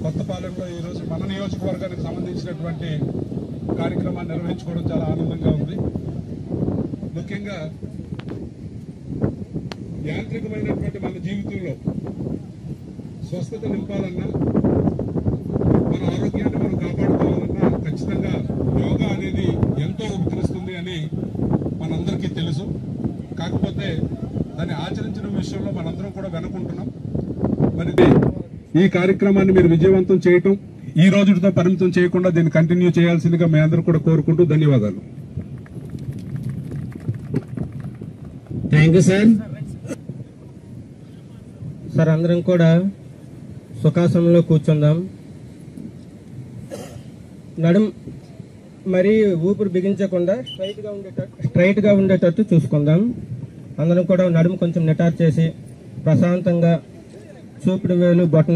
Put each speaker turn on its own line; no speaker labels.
కొత్తపాలెంలో ఈరోజు మన నియోజకవర్గానికి సంబంధించినటువంటి కార్యక్రమాన్ని నిర్వహించుకోవడం చాలా ఆనందంగా ఉంది. ముఖ్యంగా యాంత్రికమైనటువంటి మన జీవితంలో స్వస్థత నింపాలన్నా, మన ఆరోగ్యాన్ని మనం కాపాడుకోవాలన్నా ఖచ్చితంగా యోగా అనేది ఎంతో ఉపకరిస్తుంది అని మనందరికీ తెలుసు. కాకపోతే దాన్ని ఆచరించిన విషయంలో మనందరం కూడా వెనుకుంటున్నాం. మరి ఈ కార్యక్రమాన్ని మీరు విజయవంతం చేయటం, ఈ రోజుతో పరిమితం చేయకుండా దీన్ని కంటిన్యూ చేయాల్సిందిగా మీ అందరూ కూడా కోరుకుంటూ ధన్యవాదాలు.
Thank you sir. సార్ అందరం కూడా సుఖాసనంలో కూర్చుందాం. నడుం మరి ఊపిరి బిగించకుండా స్ట్రైట్ గా ఉండేటట్టు చూసుకుందాం. అందరం కూడా నడుము కొంచెం నిటార్ చేసి ప్రశాంతంగా చూపుడు వేలు బొటన